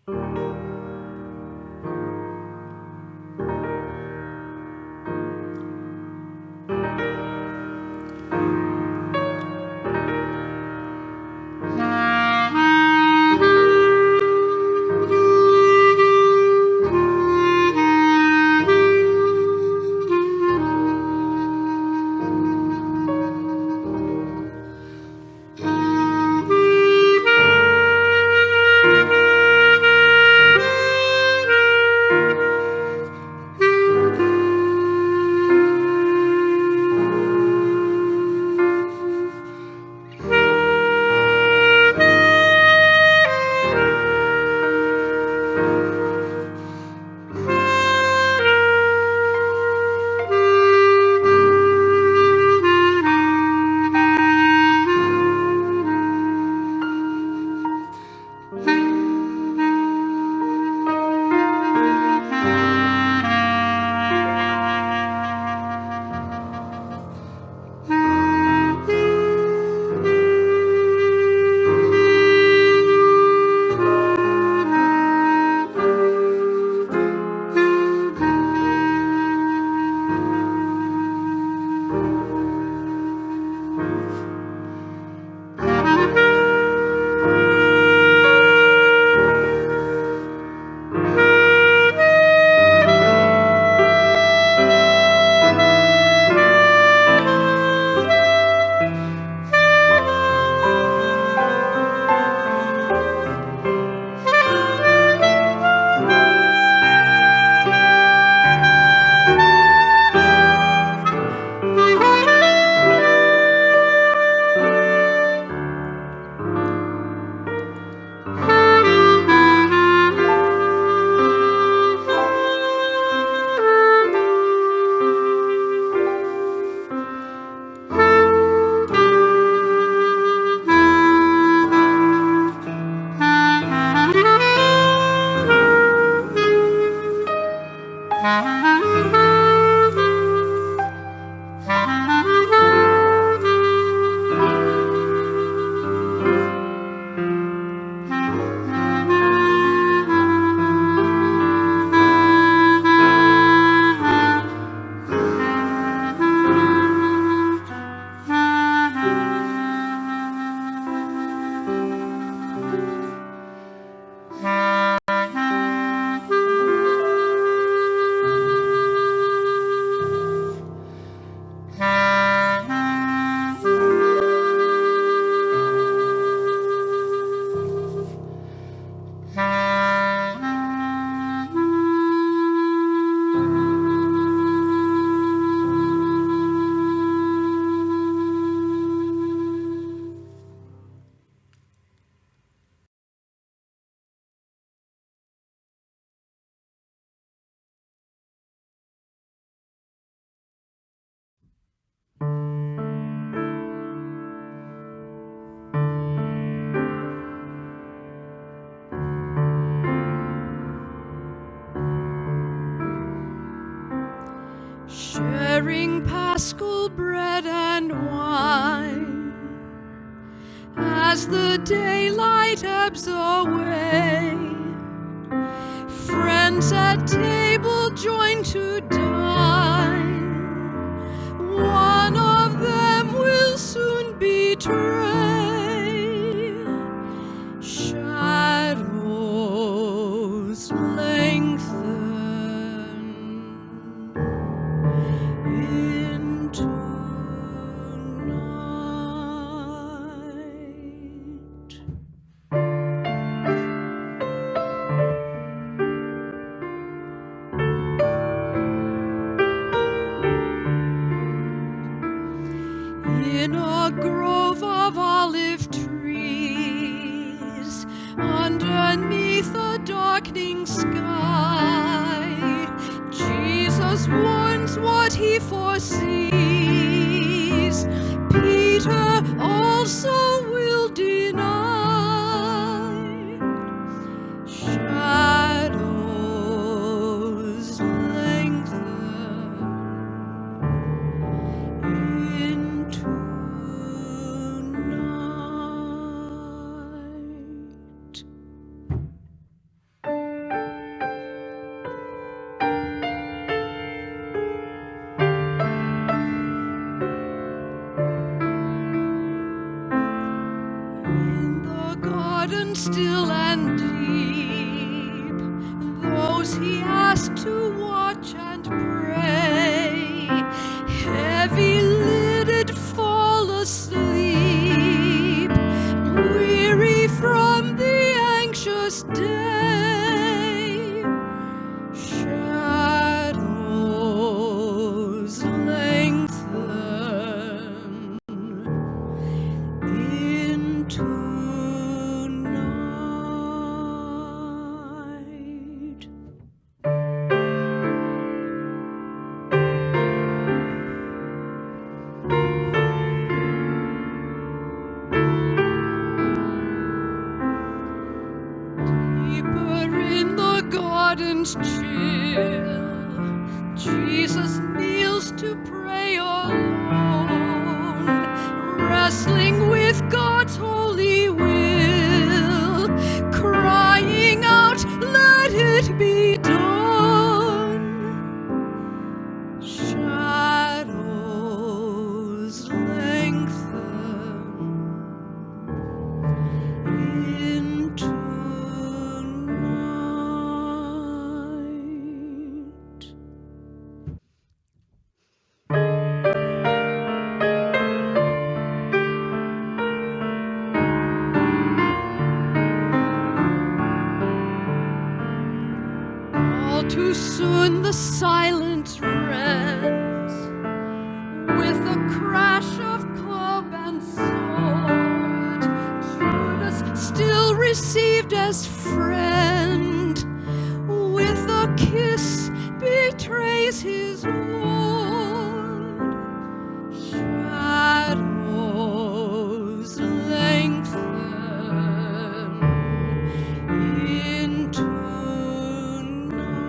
Sharing Paschal bread and wine, as the daylight ebbs away, friends at table join to dine. One of them will soon betray. Shadows lengthen into night. In a grove of olive trees, underneath a darkening sky, Jesus warns what he foresees. Peter also will deny. Shadows lengthen into night. still and deep, those he asked to watch and pray, heavy-lidded fall asleep, weary from the anxious day. Shadows lengthen into night. Deeper in the garden's chill, Jesus kneels to pray alone, wrestling with God's holy will, crying out, "Let it be done." Shadows lengthen into night. All too soon the silence rends with a crash of club and sword. Judas still received as friend, with a kiss betrays his Lord. Shadows lengthen into night.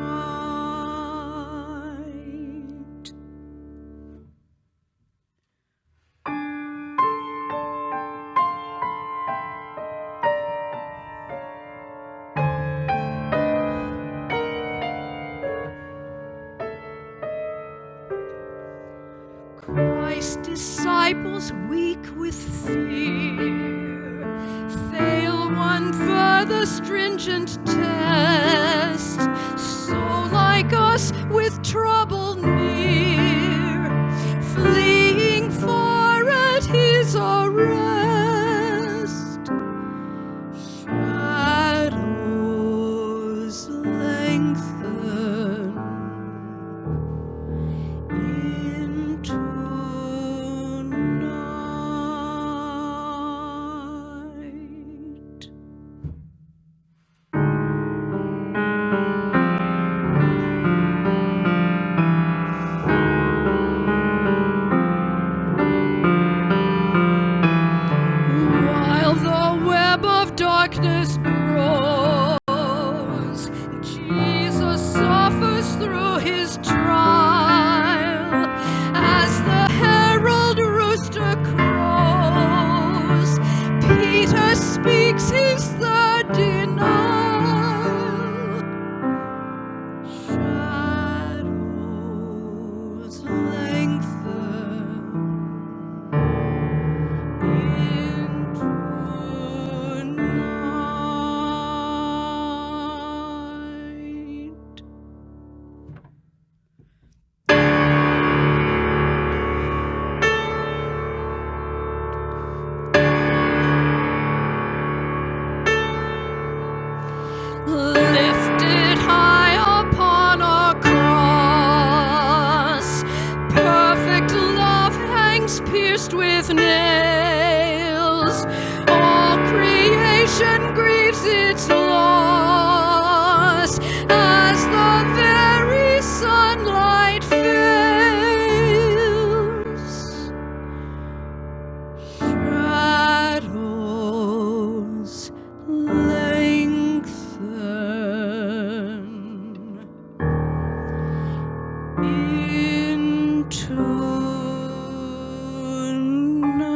Christ's disciples, weak with fear, fail one further stringent test. So like us, with trouble near, fleeing far at his arrest. Shadows lengthen into night. While the web of darkness grows, Jesus suffers through his trial. As the herald rooster crows, Peter speaks his third denial. Shadows lengthen into night. Lifted high upon a cross, perfect love hangs pierced with nails. All creation grieves its loss as the very sunlight fails. Shadows lengthen into night.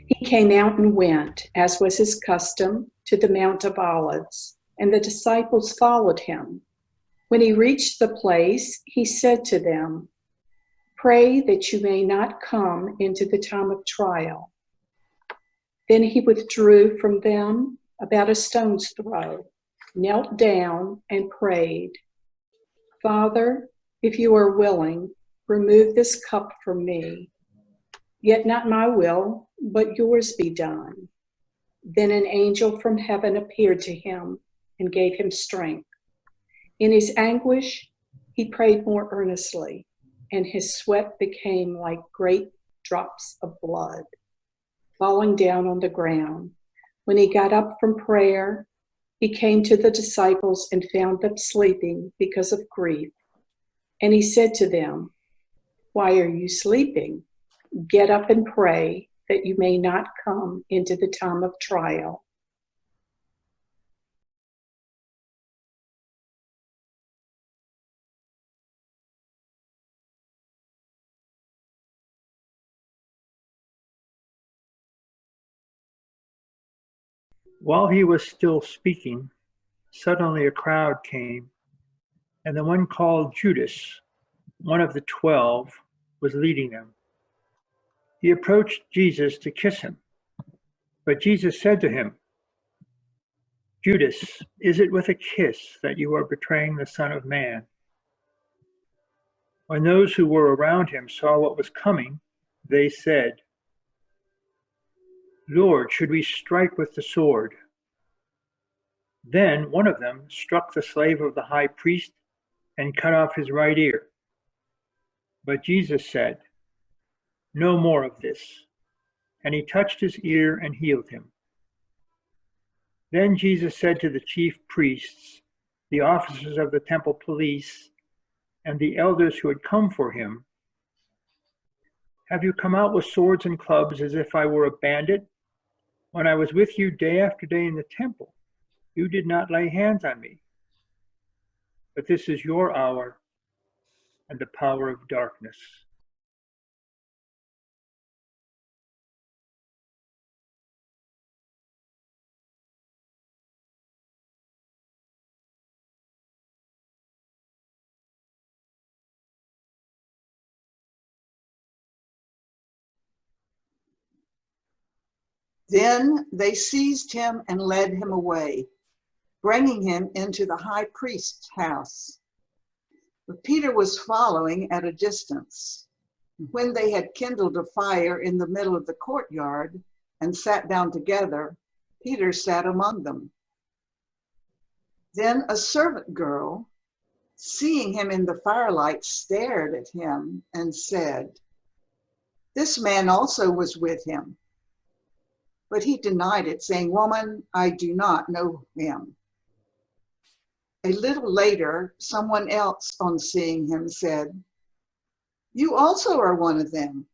He came out and went, as was his custom, to the Mount of Olives, and the disciples followed him. When he reached the place, he said to them, "Pray that you may not come into the time of trial." Then he withdrew from them about a stone's throw, knelt down, and prayed, "Father, if you are willing, remove this cup from me. Yet not my will, but yours be done." Then an angel from heaven appeared to him and gave him strength. In his anguish, he prayed more earnestly, and his sweat became like great drops of blood falling down on the ground. When he got up from prayer, he came to the disciples and found them sleeping because of grief. And he said to them, "Why are you sleeping? Get up and pray that you may not come into the time of trial." While he was still speaking, suddenly a crowd came, and the one called Judas, one of the 12, was leading them. He approached Jesus to kiss him, but Jesus said to him, "Judas, is it with a kiss that you are betraying the Son of Man?" When those who were around him saw what was coming, they said, "Lord, should we strike with the sword?" Then one of them struck the slave of the high priest and cut off his right ear. But Jesus said, "No more of this." And he touched his ear and healed him. Then Jesus said to the chief priests, the officers of the temple police, and the elders who had come for him, "Have you come out with swords and clubs as if I were a bandit? When I was with you day after day in the temple, you did not lay hands on me. But this is your hour and the power of darkness." Then they seized him and led him away, bringing him into the high priest's house. But Peter was following at a distance. When they had kindled a fire in the middle of the courtyard and sat down together, Peter sat among them. Then a servant girl, seeing him in the firelight, stared at him and said, "This man also was with him." But he denied it, saying, "Woman, I do not know him." A little later, someone else, on seeing him, said, "You also are one of them."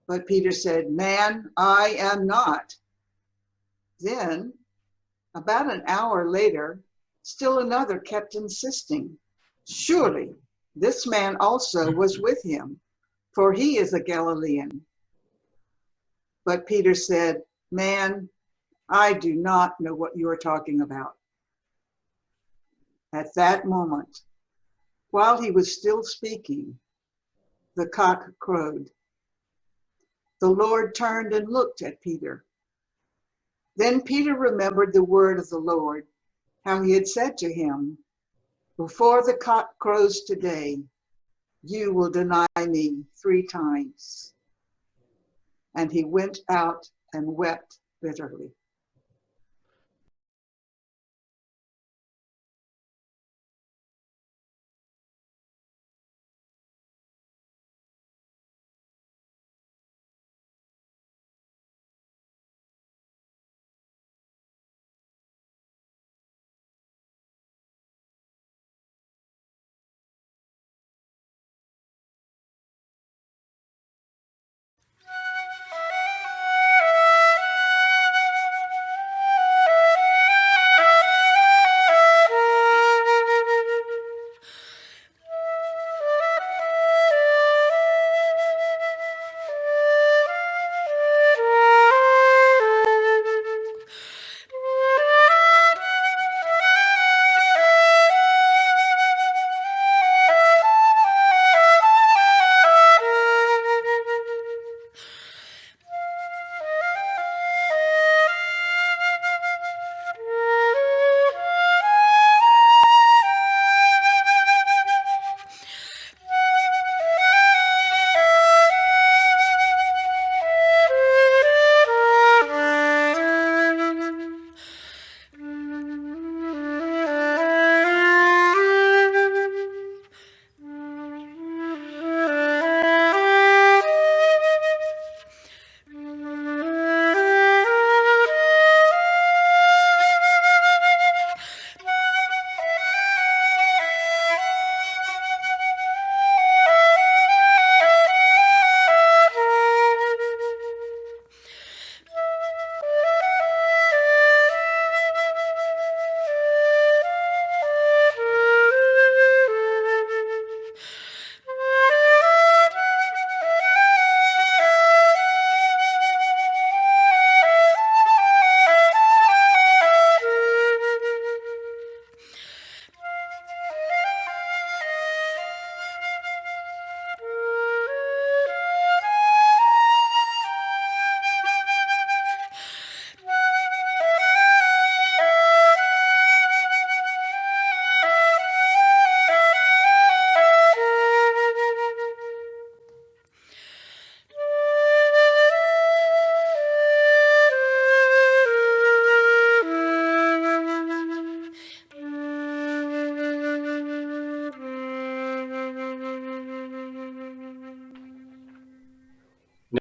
But Peter said, "Man, I am not." Then, about an hour later, still another kept insisting, "Surely this man also was with him, for he is a Galilean." But Peter said, "Man, I do not know what you are talking about." At that moment, while he was still speaking, the cock crowed. The Lord turned and looked at Peter. Then Peter remembered the word of the Lord, how he had said to him, "Before the cock crows today, you will deny me 3 times." And he went out and wept bitterly.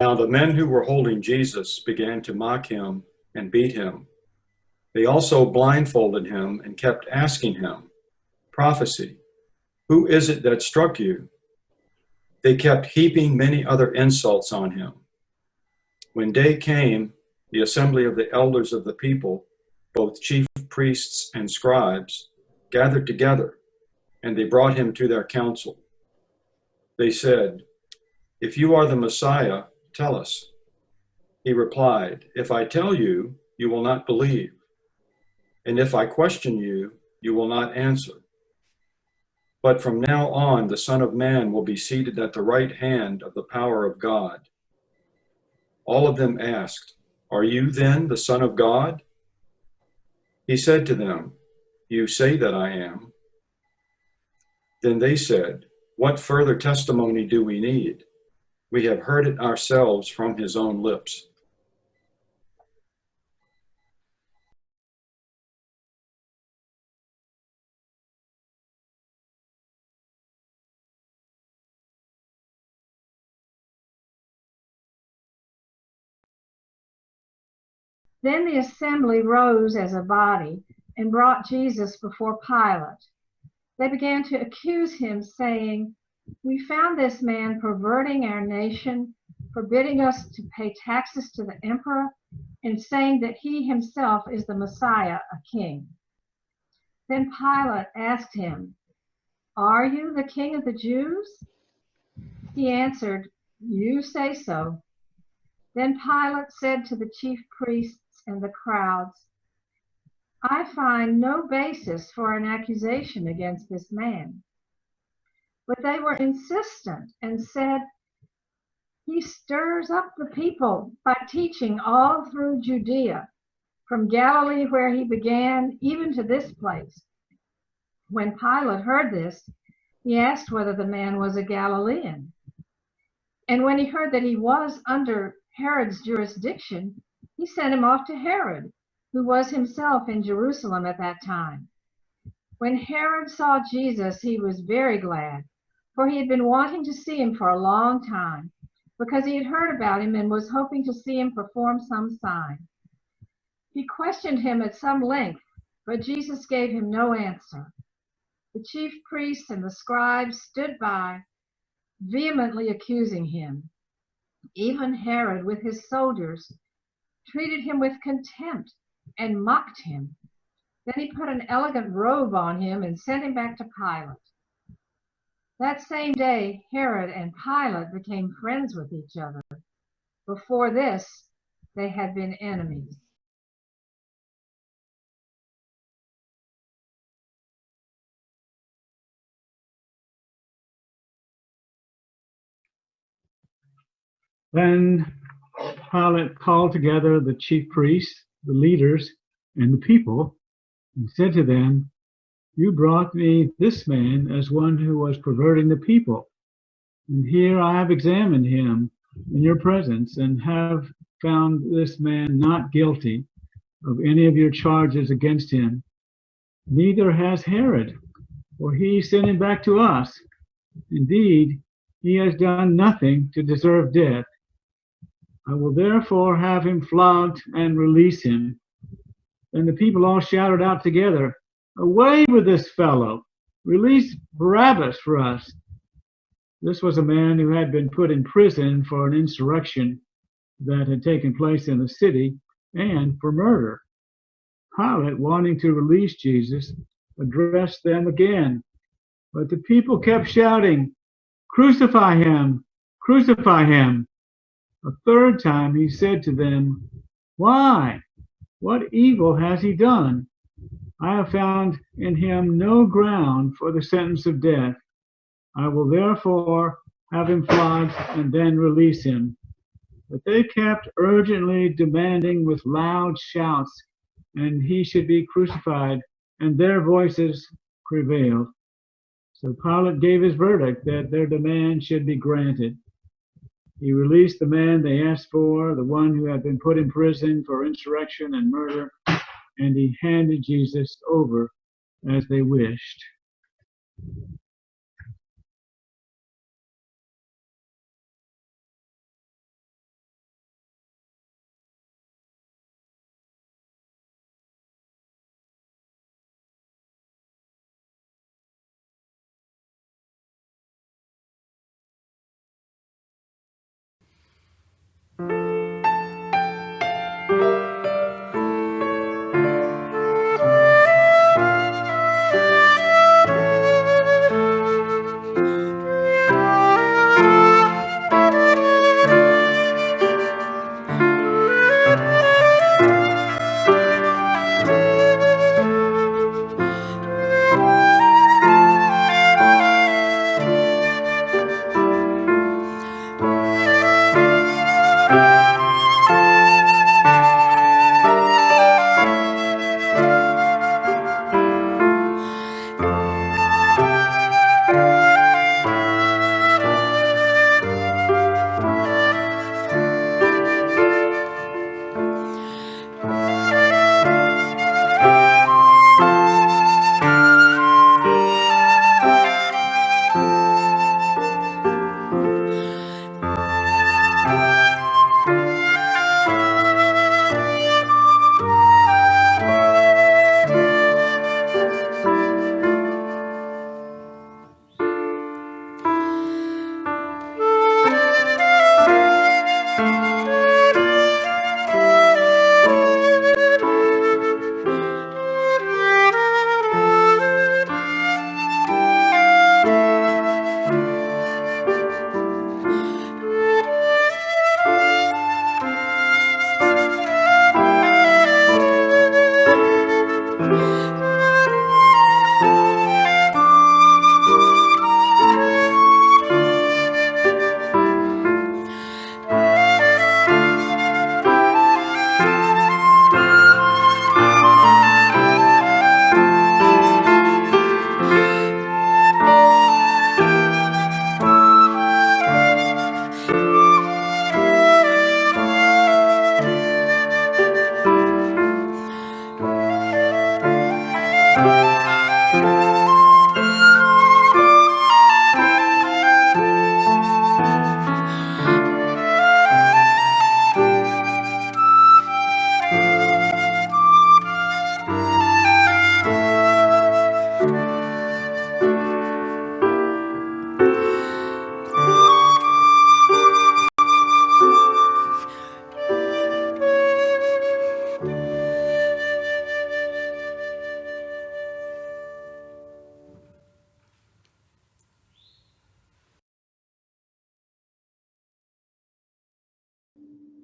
Now the men who were holding Jesus began to mock him and beat him. They also blindfolded him and kept asking him, "Prophecy, who is it that struck you?" They kept heaping many other insults on him. When day came, the assembly of the elders of the people, both chief priests and scribes, gathered together, and they brought him to their council. They said, "If you are the Messiah, tell us." He replied, "If I tell you, you will not believe. And if I question you, you will not answer. But from now on, the Son of Man will be seated at the right hand of the power of God." All of them asked, "Are you then the Son of God?" He said to them, "You say that I am." Then they said, "What further testimony do we need? We have heard it ourselves from his own lips." Then the assembly rose as a body and brought Jesus before Pilate. They began to accuse him, saying, "We found this man perverting our nation, forbidding us to pay taxes to the emperor, and saying that he himself is the Messiah, a king." Then Pilate asked him, "Are you the king of the Jews?" He answered, "You say so." Then Pilate said to the chief priests and the crowds, "I find no basis for an accusation against this man." But they were insistent and said, "He stirs up the people by teaching all through Judea, from Galilee where he began, even to this place." When Pilate heard this, he asked whether the man was a Galilean. And when he heard that he was under Herod's jurisdiction, he sent him off to Herod, who was himself in Jerusalem at that time. When Herod saw Jesus, he was very glad, for he had been wanting to see him for a long time, because he had heard about him and was hoping to see him perform some sign. He questioned him at some length, but Jesus gave him no answer. The chief priests and the scribes stood by, vehemently accusing him. Even Herod, with his soldiers, treated him with contempt and mocked him. Then he put an elegant robe on him and sent him back to Pilate. That same day, Herod and Pilate became friends with each other. Before this, they had been enemies. Then Pilate called together the chief priests, the leaders, and the people, and said to them, "You brought me this man as one who was perverting the people. And here I have examined him in your presence and have found this man not guilty of any of your charges against him. Neither has Herod, for he sent him back to us. Indeed, he has done nothing to deserve death. I will therefore have him flogged and release him." Then the people all shouted out together, "Away with this fellow! Release Barabbas for us." This was a man who had been put in prison for an insurrection that had taken place in the city and for murder. Pilate, wanting to release Jesus, addressed them again, but the people kept shouting, "Crucify him! Crucify him!" A third time he said to them, "Why? What evil has he done? I have found in him no ground for the sentence of death. I will therefore have him flogged and then release him." But they kept urgently demanding with loud shouts, and he should be crucified, and their voices prevailed. So Pilate gave his verdict that their demand should be granted. He released the man they asked for, the one who had been put in prison for insurrection and murder, and he handed Jesus over as they wished.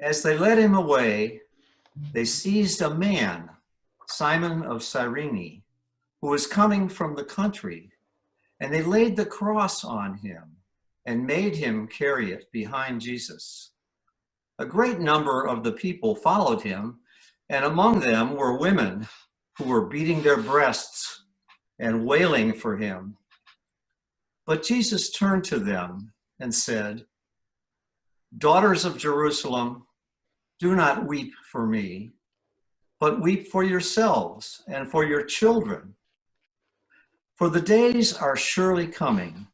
As they led him away, they seized a man, Simon of Cyrene, who was coming from the country, and they laid the cross on him and made him carry it behind Jesus. A great number of the people followed him, and among them were women who were beating their breasts and wailing for him. But Jesus turned to them and said, "Daughters of Jerusalem, do not weep for me, but weep for yourselves and for your children. For the days are surely coming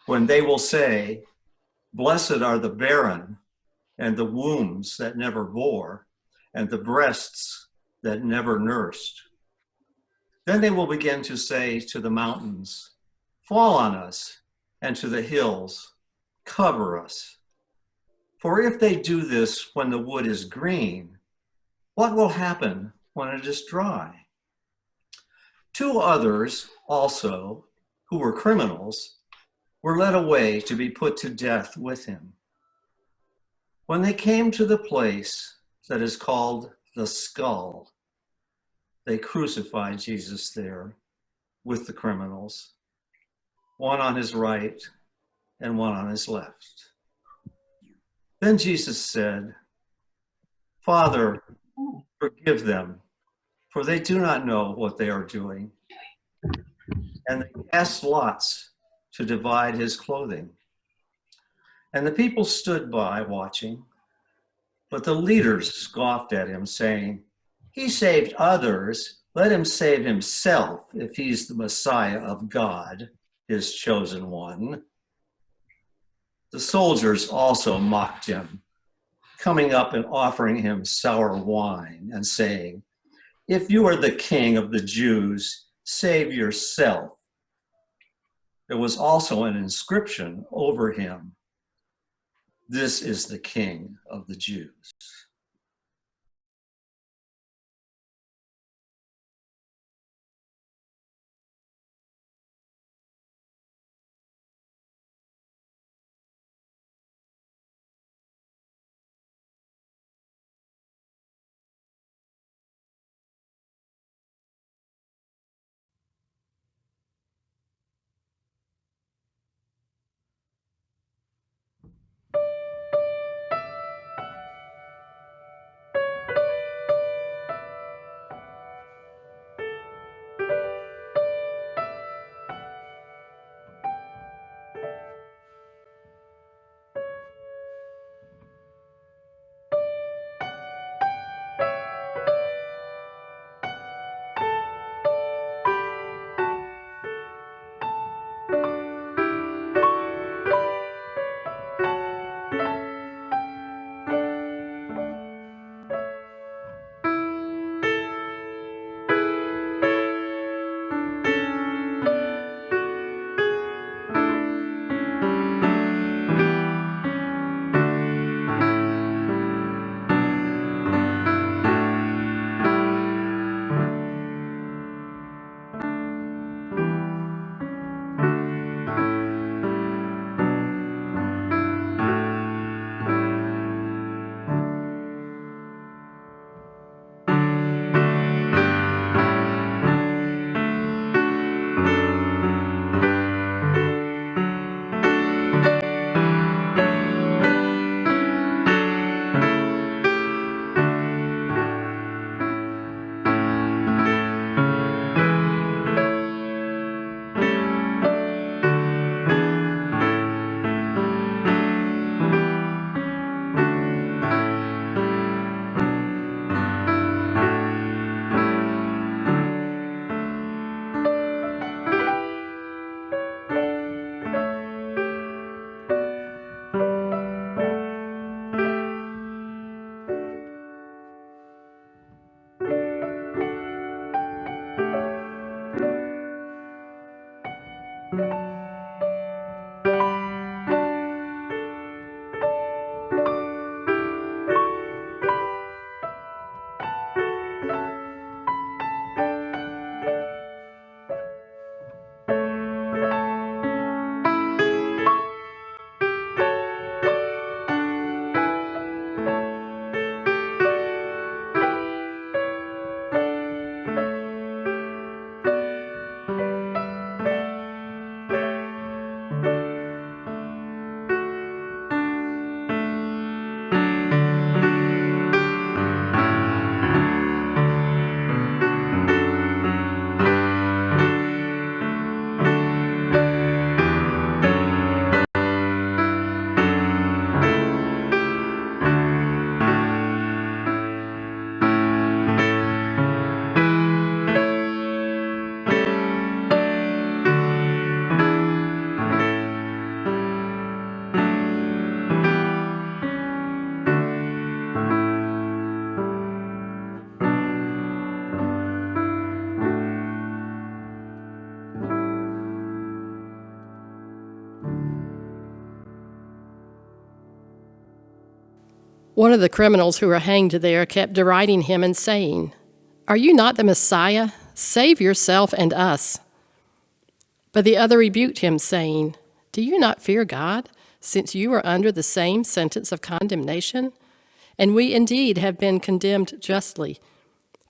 when they will say, 'Blessed are the barren and the wombs that never bore and the breasts that never nursed.' Then they will begin to say to the mountains, 'Fall on us,' and to the hills, 'Cover us.' For if they do this when the wood is green, what will happen when it is dry?" 2 others also, who were criminals, were led away to be put to death with him. When they came to the place that is called the Skull, they crucified Jesus there with the criminals, one on his right and one on his left. Then Jesus said, "Father, forgive them, for they do not know what they are doing." And they cast lots to divide his clothing. And the people stood by watching, but the leaders scoffed at him, saying, "He saved others. Let him save himself if he's the Messiah of God, his chosen one." The soldiers also mocked him, coming up and offering him sour wine and saying, "If you are the king of the Jews, save yourself." There was also an inscription over him, "This is the King of the Jews." One of the criminals who were hanged there kept deriding him and saying, "Are you not the Messiah? Save yourself and us." But the other rebuked him, saying, "Do you not fear God, since you are under the same sentence of condemnation? And we indeed have been condemned justly,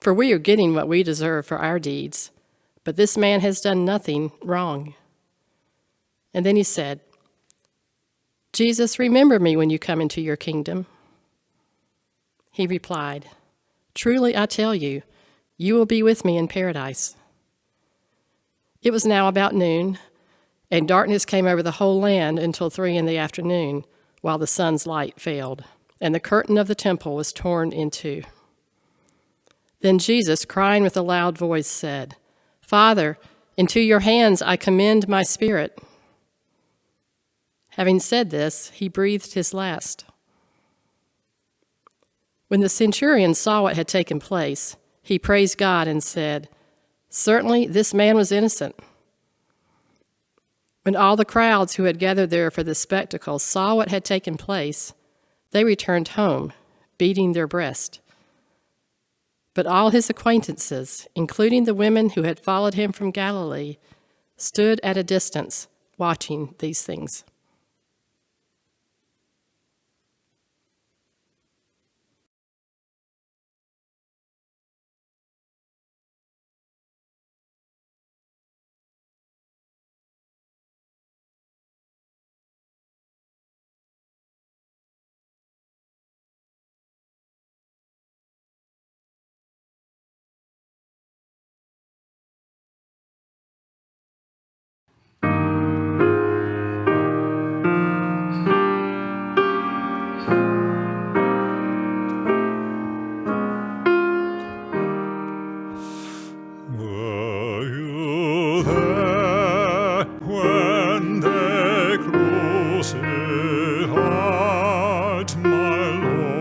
for we are getting what we deserve for our deeds. But this man has done nothing wrong." And then he said, "Jesus, remember me when you come into your kingdom." He replied, "Truly I tell you, you will be with me in paradise." It was now about noon, and darkness came over the whole land until 3 p.m, while the sun's light failed, and the curtain of the temple was torn in two. Then Jesus, crying with a loud voice, said, "Father, into your hands I commend my spirit." Having said this, he breathed his last. When the centurion saw what had taken place, he praised God and said, "Certainly this man was innocent." When all the crowds who had gathered there for the spectacle saw what had taken place, they returned home, beating their breast. But all his acquaintances, including the women who had followed him from Galilee, stood at a distance, watching these things. Were you there when they crucified my Lord?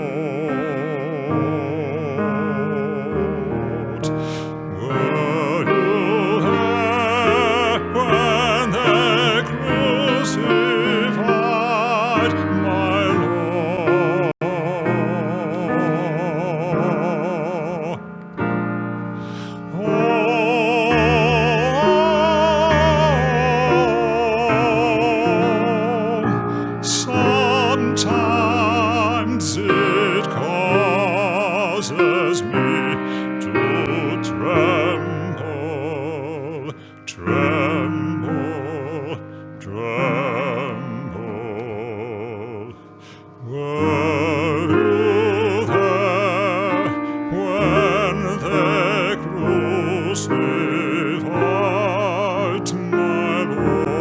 Were you there when they crucified my Lord? Sometimes it causes me to tremble, tremble, tremble. Were you there when they crucified my Lord?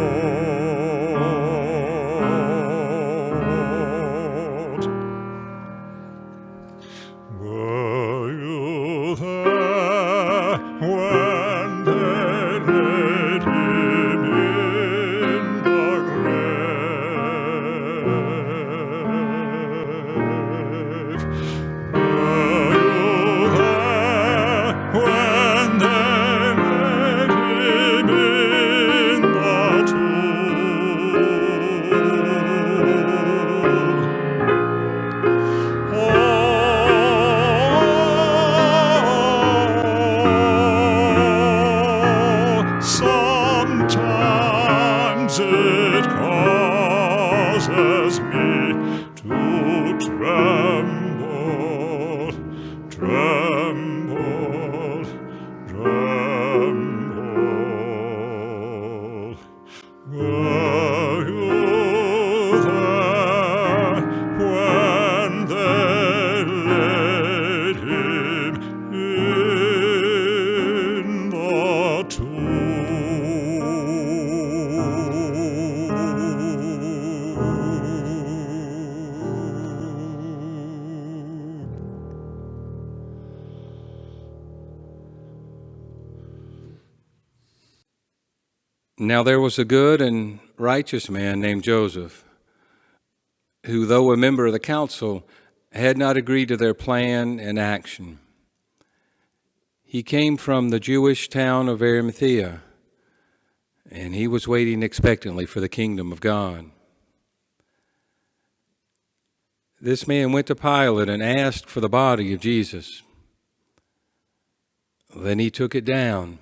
Were you there when they laid him in the grave? Were you there when they laid him in the tomb? Sometimes it causes me to tremble, tremble, tremble. Were you there when they laid him in the tomb? Now there was a good and righteous man named Joseph, who, though a member of the council, had not agreed to their plan and action. He came from the Jewish town of Arimathea, and he was waiting expectantly for the kingdom of God. this man went to Pilate and asked for the body of Jesus. Then he took it down,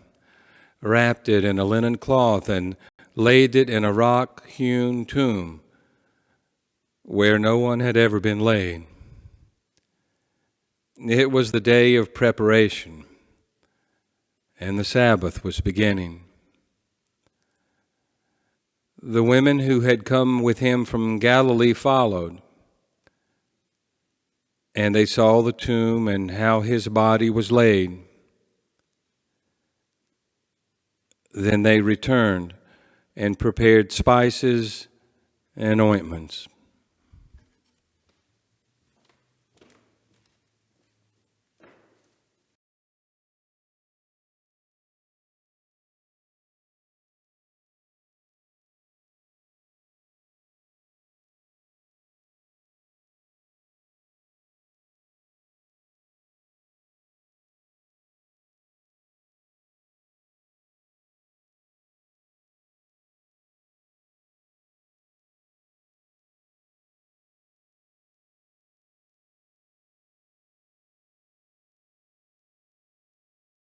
wrapped it in a linen cloth, and laid it in a rock-hewn tomb where no one had ever been laid. It was the day of preparation, and the Sabbath was beginning. The women who had come with him from Galilee followed, and they saw the tomb and how his body was laid. Then they returned and prepared spices and ointments.